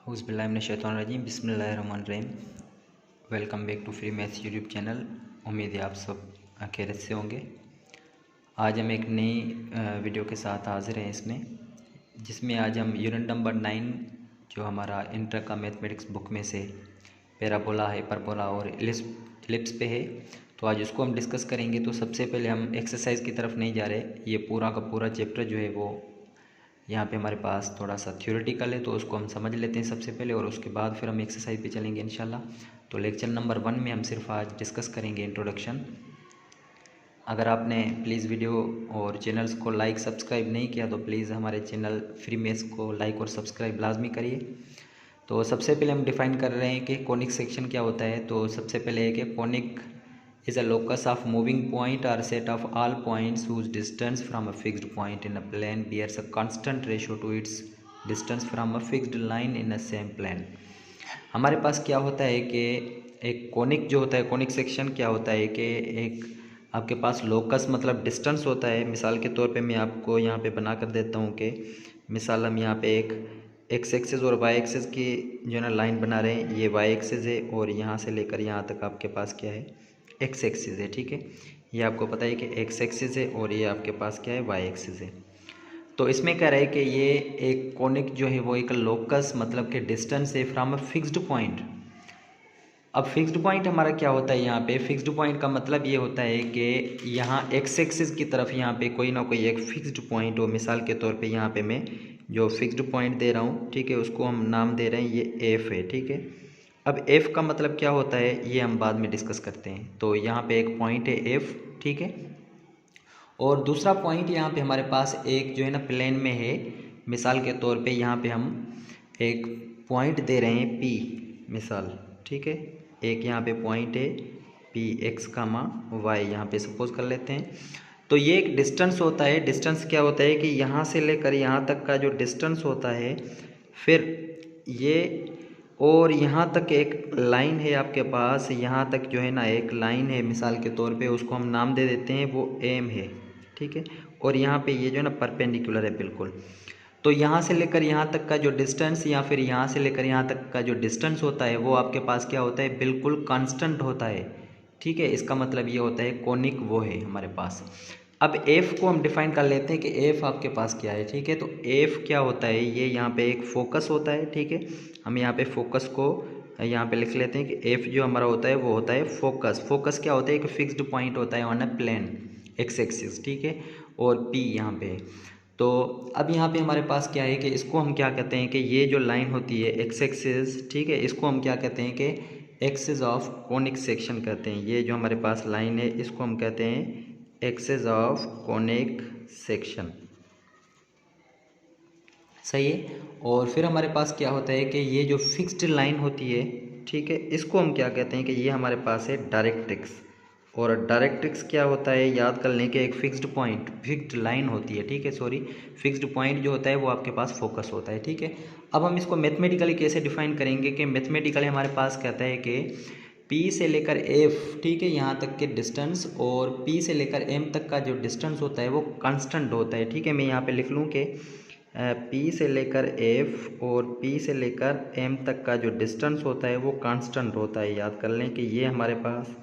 औज़ुबिल्लाहिमिनश्शैतानिर्रजीम बिस्मिल्लाहिर्रहमानिर्रहीम। Welcome back to free maths YouTube channel. उम्मीद है आप सब खैरियत से होंगे। आज हम एक नई वीडियो के साथ हाजिर हैं जिसमें आज हम यूनिट नंबर 9 जो हमारा इंटर का मैथमेटिक्स बुक में से पैराबोला, हाइपरबोला और इलिप्स पे है, तो आज उसको हम डिस्कस करेंगे। तो सबसे पहले हम एक्सरसाइज की तरफ नहीं जा रहे, ये पूरा का पूरा चैप्टर जो है वो यहाँ पे हमारे पास थोड़ा सा थ्योरेटिकल है, तो उसको हम समझ लेते हैं सबसे पहले, और उसके बाद फिर हम एक्सरसाइज पे चलेंगे इंशाल्लाह। तो लेक्चर नंबर 1 में हम सिर्फ आज डिस्कस करेंगे इंट्रोडक्शन। अगर आपने प्लीज़ वीडियो और चैनल्स को लाइक सब्सक्राइब नहीं किया तो प्लीज़ हमारे चैनल फ्री मैथ्स को लाइक और सब्सक्राइब लाजमी करिए। तो सबसे पहले हम डिफ़ाइन कर रहे हैं कि कॉनिक सेक्शन क्या होता है। तो सबसे पहले है कि conic is a locus of moving point or set of all points whose distance from a fixed point in a plane bears a constant ratio to its distance from a fixed line in a same plane। हमारे पास क्या होता है कि एक conic जो होता है, conic section क्या होता है कि एक आपके पास लोकस मतलब डिस्टेंस होता है। मिसाल के तौर पे मैं आपको यहाँ पे बना कर देता हूँ कि मिसाल हम यहाँ पे एक एक्स एक्सिस और वाई एक्सिस की जो है ना लाइन बना रहे हैं। ये वाई एक्सिस है और यहाँ से लेकर यहाँ तक आपके पास क्या है, एक्स एक्सिस है। ठीक है, ये आपको पता है कि एक्स एक्सिस है और ये आपके पास क्या है, वाई एक्सिस है। तो इसमें कह रहा है कि ये एक कॉनिक जो है वो एक लोकस मतलब कि डिस्टेंस है फ्रॉम अ फिक्स्ड पॉइंट। अब फिक्स्ड पॉइंट हमारा क्या होता है, यहाँ पे फिक्स्ड पॉइंट का मतलब ये होता है कि यहाँ एक्स एक्सिस की तरफ यहाँ पे कोई ना कोई एक फिक्स्ड पॉइंट हो। मिसाल के तौर पे यहाँ पे मैं जो फिक्स्ड पॉइंट दे रहा हूँ, ठीक है, उसको हम नाम दे रहे हैं ये एफ है। ठीक है, अब एफ का मतलब क्या होता है ये हम बाद में डिस्कस करते हैं। तो यहाँ पे एक पॉइंट है एफ, ठीक है, और दूसरा पॉइंट यहाँ पे हमारे पास एक जो है ना प्लेन में है। मिसाल के तौर पे यहाँ पे हम एक पॉइंट दे रहे हैं पी, मिसाल, ठीक है, एक यहाँ पे पॉइंट है पी एक्स कामा वाई, यहाँ पे सपोज कर लेते हैं। तो ये एक डिस्टेंस होता है। डिस्टेंस क्या होता है कि यहाँ से लेकर यहाँ तक का जो डिस्टेंस होता है, फिर ये और यहाँ तक एक लाइन है आपके पास, यहाँ तक जो है ना एक लाइन है मिसाल के तौर पे, उसको हम नाम दे देते हैं वो एम है। ठीक है, और यहाँ पे ये जो है ना परपेंडिकुलर है बिल्कुल। तो यहाँ से लेकर यहाँ तक का जो डिस्टेंस या फिर यहाँ से लेकर यहाँ तक का जो डिस्टेंस होता है वो आपके पास क्या होता है, बिल्कुल कांस्टेंट होता है। ठीक है, इसका मतलब ये होता है कॉनिक वो है हमारे पास। अब एफ़ को हम डिफाइन कर लेते हैं कि एफ़ आपके पास क्या है। ठीक है, तो एफ़ क्या होता है, ये यहाँ पे एक फोकस होता है। ठीक है, हम यहाँ पे फोकस को यहाँ पे लिख लेते हैं कि एफ़ जो हमारा होता है वो होता है फोकस। फोकस क्या होता है, एक फिक्स्ड पॉइंट होता है on a plane X axis. ठीक है, और पी यहाँ पे। तो अब यहाँ पे हमारे पास क्या है कि इसको हम क्या कहते हैं कि ये जो लाइन होती है एक्स एक्सिस, ठीक है, इसको हम क्या कहते हैं कि एक्सिस ऑफ कॉनिक सेक्शन कहते हैं। ये जो हमारे पास लाइन है इसको हम कहते हैं एक्सिस ऑफ कॉनिक सेक्शन। सही है, और फिर हमारे पास क्या होता है कि ये जो फिक्स्ड लाइन होती है, ठीक है, इसको हम क्या कहते हैं कि ये हमारे पास है डायरेक्ट्रिक्स। और डायरेक्ट्रिक्स क्या होता है, याद कर लें कि एक फिक्स्ड पॉइंट, फिक्स्ड लाइन होती है। ठीक है, सॉरी, फिक्स्ड पॉइंट जो होता है वो आपके पास फोकस होता है। ठीक है, अब हम इसको मैथमेटिकली कैसे डिफाइन करेंगे कि मैथमेटिकली हमारे पास कहता है कि P से लेकर F, ठीक है, यहाँ तक के डिस्टेंस, और P से लेकर M तक का जो डिस्टेंस होता है वो कांस्टेंट होता है। ठीक है, मैं यहाँ पे लिख लूँ कि P से लेकर F और P से लेकर M तक का जो डिस्टेंस होता है वो कांस्टेंट होता है। याद कर लें कि ये हमारे पास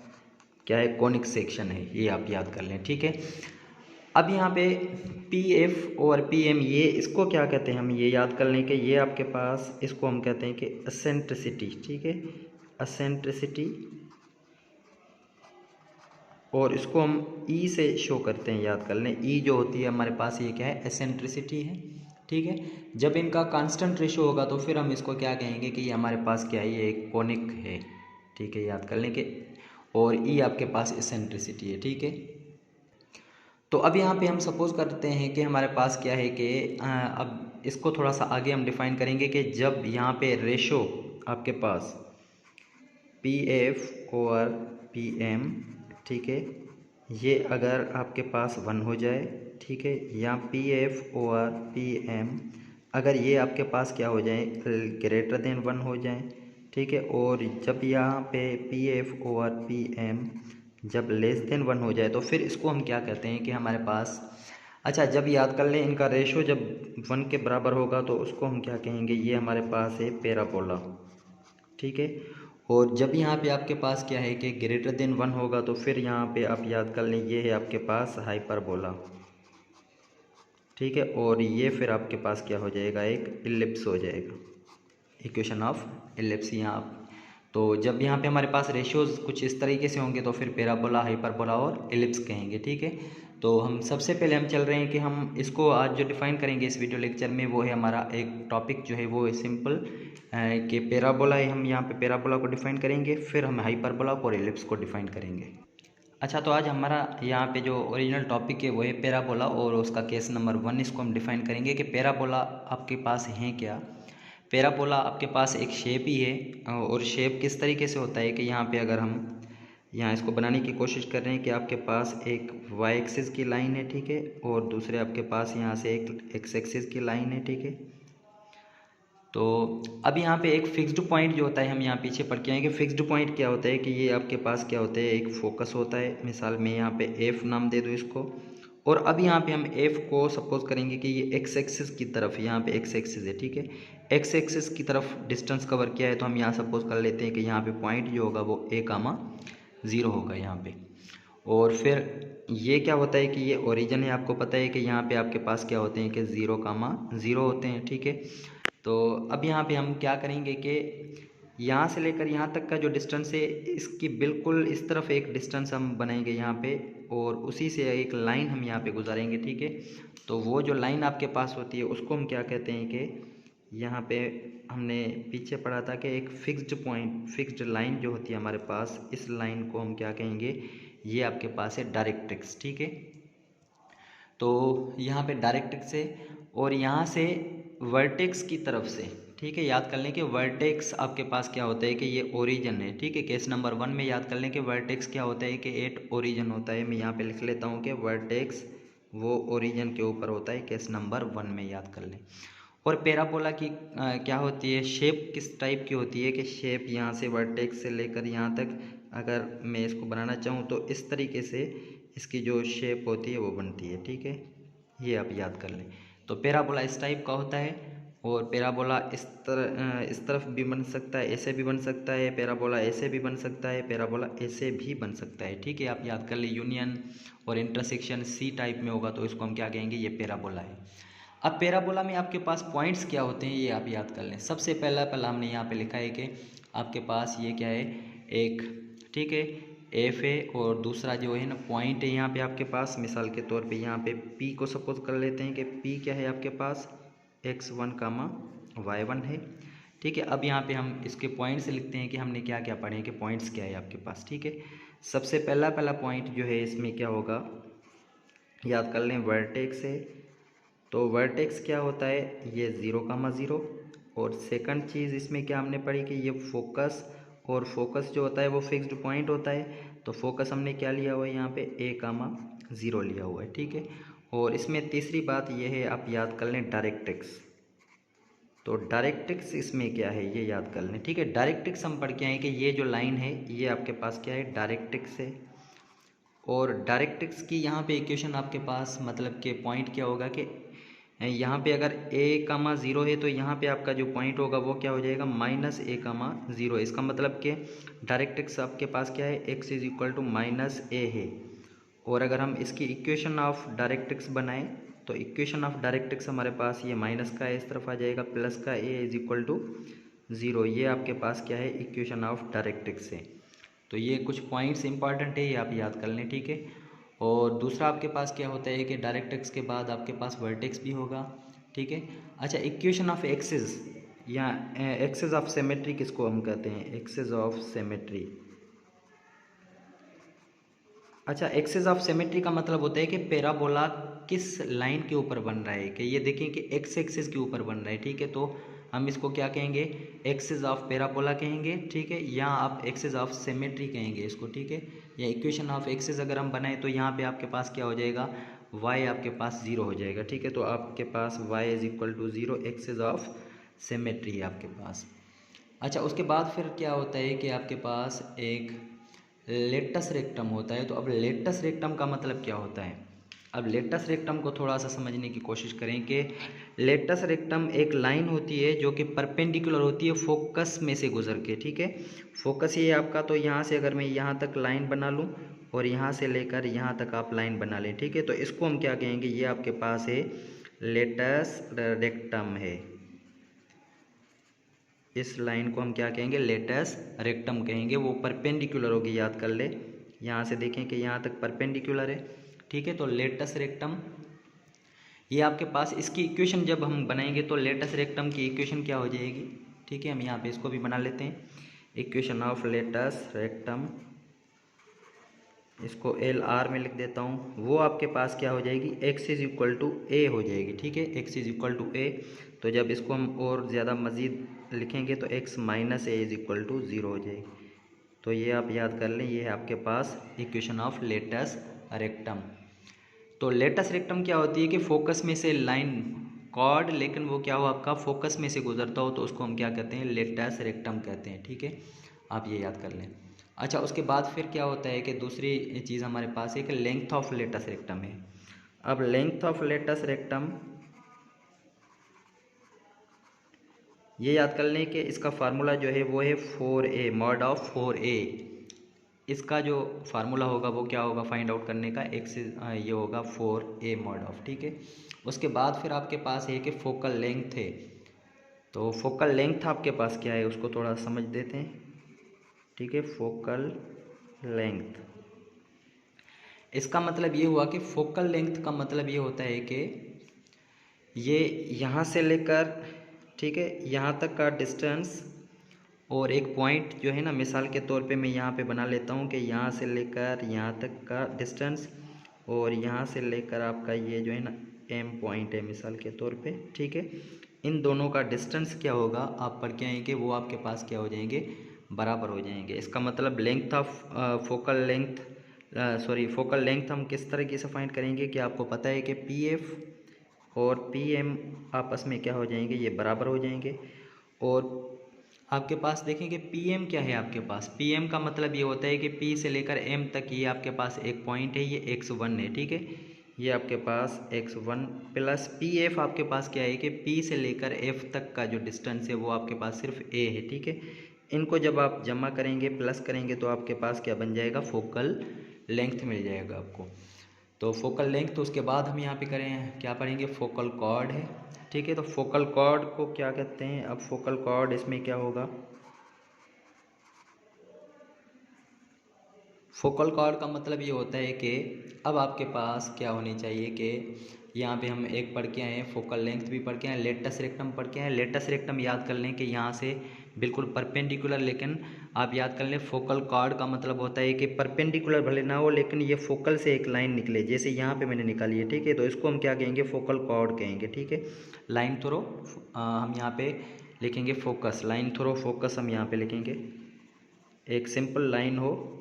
क्या है, कॉनिक सेक्शन है, ये आप याद कर लें। ठीक है, अब यहाँ पे पी एफ और पी एम, ये इसको क्या कहते हैं, हम ये याद कर लें कि ये आपके पास, इसको हम कहते हैं कि एसेंट्रिसिटी। ठीक है, एसेंट्रिसिटी, और इसको हम ई से शो करते हैं। याद कर लें, ई जो होती है हमारे पास ये क्या है, एसेंट्रिसिटी है। ठीक है, जब इनका कांस्टेंट रेशो होगा तो फिर हम इसको क्या कहेंगे कि ये हमारे पास क्या है, ये एक कॉनिक है। ठीक है, याद कर लें कि, और ई आपके पास एसेंट्रिसिटी है। ठीक है, तो अब यहाँ पे हम सपोज करते हैं कि हमारे पास क्या है कि अब इसको थोड़ा सा आगे हम डिफाइन करेंगे कि जब यहाँ पे रेशो आपके पास पी एफ और पी एम, ठीक है, ये अगर आपके पास 1 हो जाए, ठीक है, या पी एफ और पी एम अगर ये आपके पास क्या हो जाए, ग्रेटर देन 1 हो जाए, ठीक है, और जब यहाँ पे पी एफ और पी एम जब लेस देन 1 हो जाए तो फिर इसको हम क्या कहते हैं कि हमारे पास अच्छा, जब याद कर लें इनका रेशो जब 1 के बराबर होगा तो उसको हम क्या कहेंगे, ये हमारे पास है पैराबोला, ठीक है। और जब यहाँ पे आपके पास क्या है कि ग्रेटर देन 1 होगा तो फिर यहाँ पे आप याद कर लें ये है आपके पास हाइपरबोला, ठीक है। और ये फिर आपके पास क्या हो जाएगा, एक इलिप्स हो जाएगा, इक्वेशन ऑफ इलिप्स यहाँ। तो जब यहाँ पे हमारे पास रेशियोज कुछ इस तरीके से होंगे तो फिर पैराबोला, हाइपरबोला और इलिप्स कहेंगे, ठीक है। तो हम सबसे पहले हम चल रहे हैं कि हम इसको आज जो डिफ़ाइन करेंगे इस वीडियो लेक्चर में वो है हमारा एक टॉपिक जो है वो है सिंपल कि पैराबोला है, हम यहाँ पे पैराबोला को डिफ़ाइन करेंगे, फिर हम हाइपरबोला और इलिप्स को डिफ़ाइन करेंगे। अच्छा, तो आज हमारा यहाँ पे जो ओरिजिनल टॉपिक है वो है पैराबोला और उसका केस नंबर 1 इसको हम डिफ़ाइन करेंगे कि पैराबोला आपके पास है क्या। पैराबोला आपके पास एक शेप ही है और शेप किस तरीके से होता है कि यहाँ पे अगर हम यहाँ इसको बनाने की कोशिश कर रहे हैं कि आपके पास एक वाई एक्सिस की लाइन है, ठीक है, और दूसरे आपके पास यहाँ से एक एक्स एक्सिस की लाइन है, ठीक है। तो अब यहाँ पे एक फिक्स्ड पॉइंट जो होता है, हम यहाँ पीछे पढ़ के आएंगे फिक्स्ड पॉइंट क्या होता है कि ये आपके पास क्या होता है, एक फोकस होता है। मिसाल में यहाँ पे एफ नाम दे दूँ इसको, और अब यहाँ पे हम एफ को सपोज करेंगे कि ये एक्स एक्सिस की तरफ, यहाँ पे एक्स एक्सिस है, ठीक है, एक्स एक्सिस की तरफ डिस्टेंस कवर किया है। तो हम यहाँ सपोज कर लेते हैं कि यहाँ पे पॉइंट जो होगा वो a,0 होगा यहाँ पे। और फिर ये क्या होता है कि ये ओरिजिन है, आपको पता है कि यहाँ पे आपके पास क्या होते हैं कि 0,0 होते हैं, ठीक है। तो अब यहाँ पे हम क्या करेंगे कि यहाँ से लेकर यहाँ तक का जो डिस्टेंस है इसकी बिल्कुल इस तरफ एक डिस्टेंस हम बनाएंगे यहाँ पे, और उसी से एक लाइन हम यहाँ पे गुजारेंगे, ठीक है। तो वो जो लाइन आपके पास होती है उसको हम क्या कहते हैं कि यहाँ पे हमने पीछे पढ़ा था कि एक फिक्स्ड पॉइंट, फिक्स्ड लाइन जो होती है हमारे पास, इस लाइन को हम क्या कहेंगे, ये आपके पास है डायरेक्ट्रिक्स, ठीक है। तो यहाँ पे डायरेक्ट्रिक्स है और यहाँ से वर्टेक्स की तरफ से, ठीक है, याद कर लें कि वर्टेक्स आपके पास क्या होता है कि ये ओरिजिन है, ठीक है। केस नंबर 1 में याद कर लें कि वर्टेक्स क्या होता है कि एट ओरिजिन होता है। मैं यहाँ पे लिख लेता हूँ कि वर्टेक्स वो ओरिजिन के ऊपर होता है, केस नंबर 1 में याद कर लें। और पैराबोला की क्या होती है, शेप किस टाइप की होती है कि शेप यहाँ से वर्टेक्स से लेकर यहाँ तक अगर मैं इसको बनाना चाहूँ तो इस तरीके से इसकी जो शेप होती है वो बनती है, ठीक है। ये आप याद कर लें। तो पैराबोला इस टाइप का होता है, और पैराबोला इस तरफ भी बन सकता है, ऐसे भी बन सकता है, पैराबोला ऐसे भी बन सकता है, पैराबोला ऐसे भी बन सकता है, ठीक है। आप याद कर लें यूनियन और इंटरसेक्शन सी टाइप में होगा तो इसको हम क्या कहेंगे, ये पैराबोला है। अब पैराबोला में आपके पास पॉइंट्स क्या होते हैं ये आप याद कर लें। सबसे पहला हमने यहाँ पे लिखा है कि आपके पास ये क्या है, एक, ठीक है, एफ है, और दूसरा जो है ना पॉइंट है यहाँ पे आपके पास। मिसाल के तौर पे यहाँ पे पी को सपोज कर लेते हैं कि पी क्या है आपके पास, x1, y1 है, ठीक है। अब यहाँ पे हम इसके पॉइंट्स लिखते हैं कि हमने क्या क्या पढ़े कि पॉइंट्स क्या है आपके पास, ठीक है। सबसे पहला पॉइंट जो है इसमें क्या होगा, याद कर लें, वर्टेक्स है। तो वर्टेक्स क्या होता है, ये 0,0। और सेकंड चीज़ इसमें क्या हमने पढ़ी कि ये फोकस, और फोकस जो होता है वो फिक्स्ड पॉइंट होता है। तो फोकस हमने क्या लिया हुआ है यहाँ पे a,0 लिया हुआ है, ठीक है। और इसमें तीसरी बात ये है, आप याद कर लें डायरेक्ट्रिक्स। तो डायरेक्ट्रिक्स इसमें क्या है ये याद कर लें, ठीक है। डायरेक्ट्रिक्स हम पढ़ के आए कि ये जो लाइन है ये आपके पास क्या है, डायरेक्ट्रिक्स है। और डायरेक्ट्रिक्स की यहाँ पे इक्वेशन आपके पास मतलब कि पॉइंट क्या होगा कि यहाँ पे अगर a,0 है तो यहाँ पे आपका जो पॉइंट होगा वो क्या हो जाएगा, -a,0। इसका मतलब कि डायरेक्ट्रिक्स आपके पास क्या है, x = -a है। और अगर हम इसकी इक्वेशन ऑफ डायरेक्ट्रिक्स बनाएं तो इक्वेशन ऑफ डायरेक्ट्रिक्स हमारे पास ये माइनस का इस तरफ आ जाएगा, प्लस का a = 0। ये आपके पास क्या है, इक्वेशन ऑफ डायरेक्ट्रिक्स है। तो ये कुछ पॉइंट्स इंपॉर्टेंट है, ये आप याद कर लें, ठीक है। और दूसरा आपके पास क्या होता है कि डायरेक्ट्रिक्स के बाद आपके पास वर्टेक्स भी होगा, ठीक है। अच्छा, इक्वेशन ऑफ एक्सिस या एक्सिस ऑफ सिमेट्री किसको हम कहते हैं, एक्सिस ऑफ सिमेट्री। अच्छा, एक्सिस ऑफ सिमेट्री का मतलब होता है कि पैराबोला किस लाइन के ऊपर बन रहा है, कि ये देखें कि एक्स एक्सिस के ऊपर बन रहा है, ठीक है। तो हम इसको क्या कहेंगे, एक्सिस ऑफ पैराबोला कहेंगे, ठीक है, या आप एक्सिस ऑफ सिमेट्री कहेंगे इसको, ठीक है। या इक्वेशन ऑफ एक्सिस अगर हम बनाएं तो यहाँ पे आपके पास क्या हो जाएगा, y आपके पास 0 हो जाएगा, ठीक है। तो आपके पास y = 0 एक्सिस ऑफ सिमेट्री है आपके पास। अच्छा, उसके बाद फिर क्या होता है कि आपके पास एक लेटस रेक्टम होता है। तो अब लेटस रेक्टम का मतलब क्या होता है, अब लेटस रेक्टम को थोड़ा सा समझने की कोशिश करें कि लेटस रेक्टम एक लाइन होती है जो कि परपेंडिकुलर होती है फोकस में से गुजर के, ठीक है। फोकस ये आपका, तो यहाँ से अगर मैं यहाँ तक लाइन बना लूँ और यहाँ से लेकर यहाँ तक आप लाइन बना लें, ठीक है, तो इसको हम क्या कहेंगे, ये आपके पास है लेटस रेक्टम है। इस लाइन को हम क्या कहेंगे, लेटस रेक्टम कहेंगे। वो परपेंडिकुलर होगी, याद कर ले। यहाँ से देखें कि यहाँ तक परपेंडिकुलर है, ठीक है। तो लेटस रेक्टम ये आपके पास, इसकी इक्वेशन जब हम बनाएंगे तो लेटस रेक्टम की इक्वेशन क्या हो जाएगी, ठीक है। हम यहाँ पे इसको भी बना लेते हैं, इक्वेशन ऑफ लेटस रेक्टम, इसको एल आर में लिख देता हूँ। वो आपके पास क्या हो जाएगी, X is equal to A हो जाएगी, ठीक है, X is equal to A. तो जब इसको हम और ज़्यादा मज़ीद लिखेंगे तो X minus A is equal to 0 हो जाएगी। तो ये आप याद कर लें, ये है आपके पास इक्वेशन ऑफ लेटस रेक्टम। तो लेटस रेक्टम क्या होती है कि फोकस में से लाइन कॉर्ड, लेकिन वो क्या हो आपका फोकस में से गुजरता हो, तो उसको हम क्या कहते हैं, लेटस रेक्टम कहते हैं, ठीक है। आप ये याद कर लें। अच्छा, उसके बाद फिर क्या होता है कि दूसरी चीज़ हमारे पास है कि लेंथ ऑफ लेटस रेक्टम है। अब लेंथ ऑफ लेटस रेक्टम ये याद कर लें कि इसका फार्मूला जो है वो है 4a, मॉड ऑफ 4a। इसका जो फार्मूला होगा वो क्या होगा फाइंड आउट करने का, एक्स ये होगा 4a मॉड ऑफ, ठीक है। उसके बाद फिर आपके पास है कि फोकल लेंथ है। तो फोकल लेंथ आपके पास क्या है उसको थोड़ा समझ देते हैं, ठीक है। फोकल लेंथ, इसका मतलब ये हुआ कि फोकल लेंथ का मतलब ये होता है कि ये यहाँ से लेकर, ठीक है, यहाँ तक का डिस्टेंस, और एक पॉइंट जो है ना, मिसाल के तौर पे मैं यहाँ पे बना लेता हूँ कि यहाँ से लेकर यहाँ तक का डिस्टेंस, और यहाँ से लेकर आपका ये जो है ना एम पॉइंट है मिसाल के तौर पे, ठीक है। इन दोनों का डिस्टेंस क्या होगा आप पढ़ के आएंगे, वो आपके पास क्या हो जाएंगे, बराबर हो जाएंगे। इसका मतलब length of focal length, sorry focal length हम किस तरीके से फाइंड करेंगे कि आपको पता है कि पी एफ और पी एम आपस में क्या हो जाएंगे, ये बराबर हो जाएंगे। और आपके पास देखेंगे पीएम क्या है, आपके पास पीएम का मतलब ये होता है कि पी से लेकर एम तक ये आपके पास एक पॉइंट है, ये x1 है, ठीक है। ये आपके पास x1 प्लस पी एफ आपके पास क्या है कि पी से लेकर एफ तक का जो डिस्टेंस है वो आपके पास सिर्फ a है, ठीक है। इनको जब आप जमा करेंगे प्लस करेंगे तो आपके पास क्या बन जाएगा, फोकल लेंथ मिल जाएगा आपको। तो फोकल लेंथ, तो उसके बाद हम यहाँ पे करें क्या पढ़ेंगे, फोकल कॉर्ड है, ठीक है। तो फोकल कॉर्ड को क्या कहते हैं, अब फोकल कॉर्ड इसमें क्या होगा, फोकल कॉर्ड का मतलब ये होता है कि अब आपके पास क्या होनी चाहिए कि यहाँ पे हम एक पढ़ के आए हैं, फोकल लेंथ भी पढ़ के आए, लेटस रेक्टम पढ़ के आए। लेटस रेक्टम याद कर लें कि यहाँ से बिल्कुल परपेंडिकुलर, लेकिन आप याद कर लें फोकल कॉर्ड का मतलब होता है कि परपेंडिकुलर भले ना हो लेकिन ये फोकल से एक लाइन निकले, जैसे यहाँ पे मैंने निकाली है, ठीक है। तो इसको हम क्या कहेंगे, फोकल कॉर्ड कहेंगे, ठीक है। लाइन थ्रो हम यहाँ पे लिखेंगे फोकस, लाइन थ्रो फोकस हम यहाँ पे लिखेंगे, एक सिंपल लाइन हो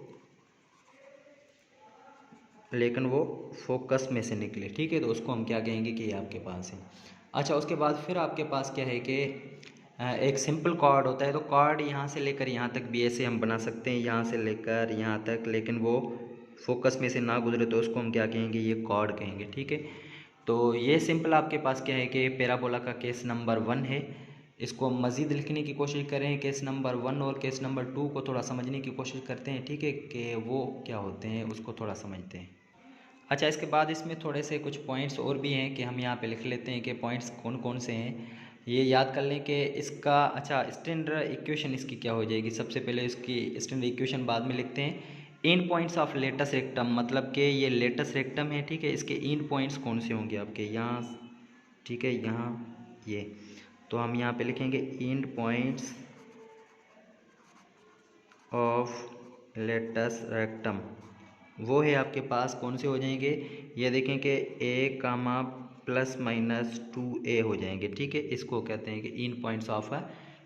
लेकिन वो फोकस में से निकले, ठीक है। तो उसको हम क्या कहेंगे कि ये आपके पास है। अच्छा, उसके बाद फिर आपके पास क्या है कि एक सिंपल कॉर्ड होता है। तो कॉर्ड यहाँ से लेकर यहाँ तक भी ऐसे हम बना सकते हैं, यहाँ से लेकर यहाँ तक, लेकिन वो फोकस में से ना गुजरे तो उसको हम क्या कहेंगे, ये कॉर्ड कहेंगे, ठीक है। तो ये सिंपल आपके पास क्या है कि पैराबोला का केस नंबर 1 है। इसको मज़ीद लिखने की कोशिश करें, केस नंबर 1 और केस नंबर 2 को थोड़ा समझने की कोशिश करते हैं, ठीक है, कि वो क्या होते हैं उसको थोड़ा समझते हैं। अच्छा, इसके बाद इसमें थोड़े से कुछ पॉइंट्स और भी हैं कि हम यहाँ पे लिख लेते हैं कि पॉइंट्स कौन कौन से हैं, ये याद कर लें कि इसका। अच्छा, स्टैंडर्ड इक्वेशन इसकी क्या हो जाएगी, सबसे पहले इसकी स्टैंडर्ड इक्वेशन बाद में लिखते हैं। इन पॉइंट्स ऑफ लेटस रेक्टम, मतलब कि ये लेटस रेक्टम है, ठीक है, इसके इन पॉइंट्स कौन से होंगे आपके यहाँ, ठीक है, यहाँ ये। तो हम यहाँ पे लिखेंगे इन पॉइंट्स ऑफ लेटस रेक्टम, वो है आपके पास कौन से हो जाएंगे, ये देखें कि a comma plus minus 2a हो जाएंगे, ठीक है। इसको कहते हैं कि इन पॉइंट्स ऑफ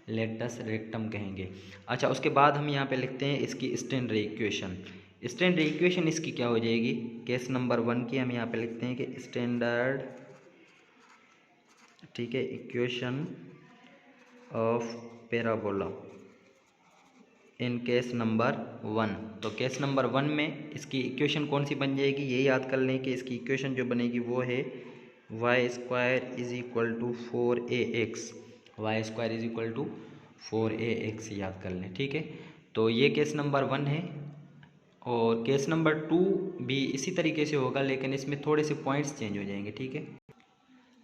लेटस रेक्टम कहेंगे। अच्छा, उसके बाद हम यहाँ पे लिखते हैं इसकी स्टैंडर्ड इक्वेशन। स्टैंडर्ड इक्वेशन इसकी क्या हो जाएगी, केस नंबर 1 की हम यहाँ पे लिखते हैं कि स्टैंडर्ड, ठीक है, equation of parabola, in case number 1। तो केस नंबर 1 में इसकी इक्वेशन कौन सी बन जाएगी, ये याद कर लें कि इसकी इक्वेशन जो बनेगी वो है y² is equal to 4ax। y² is equal to 4ax याद कर लें, ठीक है। तो ये केस नंबर 1 है। और केस नंबर 2 भी इसी तरीके से होगा, लेकिन इसमें थोड़े से पॉइंट्स चेंज हो जाएंगे, ठीक है।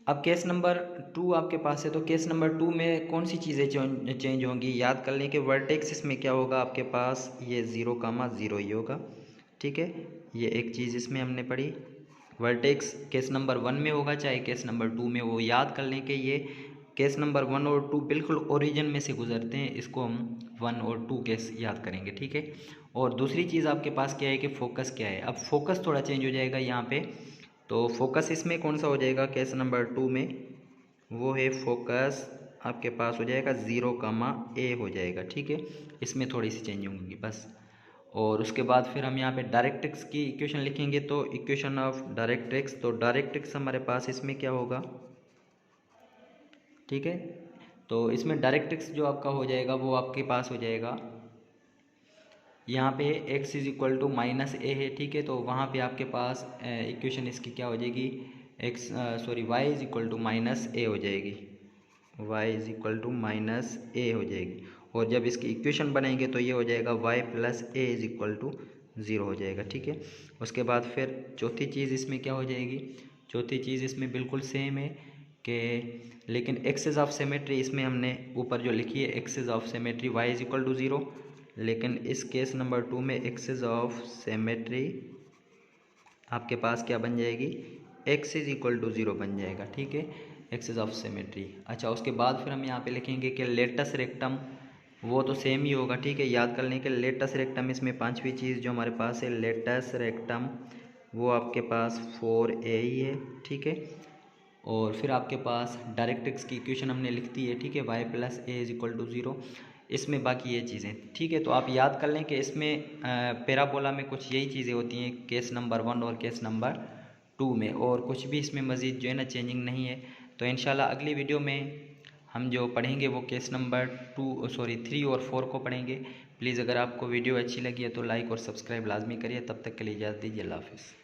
अब केस नंबर 2 आपके पास है, तो केस नंबर 2 में कौन सी चीज़ें चेंज होंगी, याद कर लें कि वर्टेक्स इसमें क्या होगा आपके पास, ये 0,0 ही होगा, ठीक है। ये एक चीज़ इसमें हमने पढ़ी। वर्टेक्स केस नंबर 1 में होगा चाहे केस नंबर 2 में, वो याद कर लें कि ये केस नंबर 1 और 2 बिल्कुल ओरिजिन में से गुजरते हैं, इसको हम 1 और 2 केस याद करेंगे, ठीक है। और दूसरी चीज़ आपके पास क्या है कि फोकस क्या है। अब फोकस थोड़ा चेंज हो जाएगा यहाँ पे। तो फोकस इसमें कौन सा हो जाएगा केस नंबर 2 में, वो है फोकस आपके पास हो जाएगा 0,a हो जाएगा, ठीक है। इसमें थोड़ी सी चेंज होंगी बस। और उसके बाद फिर हम यहाँ पे डायरेक्ट्रिक्स की इक्वेशन लिखेंगे, तो इक्वेशन ऑफ डायरेक्ट्रिक्स, तो डायरेक्ट्रिक्स हमारे पास इसमें क्या होगा, ठीक है। तो इसमें डायरेक्ट्रिक्स जो आपका हो जाएगा वो आपके पास हो जाएगा, यहाँ पे x is equal to -a है, ठीक है। तो वहाँ पे आपके पास इक्वेशन इसकी क्या हो जाएगी, y is equal to -a हो जाएगी, y is equal to -a हो जाएगी। और जब इसकी इक्वेशन बनेंगे तो ये हो जाएगा y plus a is equal to 0 हो जाएगा, ठीक है। उसके बाद फिर चौथी चीज़ इसमें क्या हो जाएगी, चौथी चीज़ इसमें बिल्कुल सेम है कि, लेकिन एक्सिस ऑफ सिमेट्री इसमें हमने ऊपर जो लिखी है axis of symmetry y is equal to 0, लेकिन इस केस नंबर 2 में एक्सिस ऑफ सिमेट्री आपके पास क्या बन जाएगी, x इज इक्वल टू 0 बन जाएगा, ठीक है, एक्सिस ऑफ सिमेट्री। अच्छा, उसके बाद फिर हम यहाँ पे लिखेंगे कि लेटस रेक्टम, वो तो सेम ही होगा, ठीक है। याद कर लें कि लेटस रेक्टम इसमें पांचवी चीज़ जो हमारे पास है लेटस रेक्टम, वो आपके पास 4a ही है, ठीक है। और फिर आपके पास डायरेक्ट्रिक्स की इक्वेशन हमने लिख दी है, ठीक है, y plus a is equal to 0। इसमें बाकी ये चीज़ें, ठीक है। तो आप याद कर लें कि इसमें पैराबोला में कुछ यही चीज़ें होती हैं केस नंबर 1 और केस नंबर 2 में, और कुछ भी इसमें मज़ीद जो है ना चेंजिंग नहीं है। तो इंशाल्लाह अगली वीडियो में हम जो पढ़ेंगे वो केस नंबर 3 और 4 को पढ़ेंगे। प्लीज़ अगर आपको वीडियो अच्छी लगी है तो लाइक और सब्सक्राइब लाजमी करिए। तब तक के लिए इजाज़त दीजिए, अल्लाह हाफ़िज़।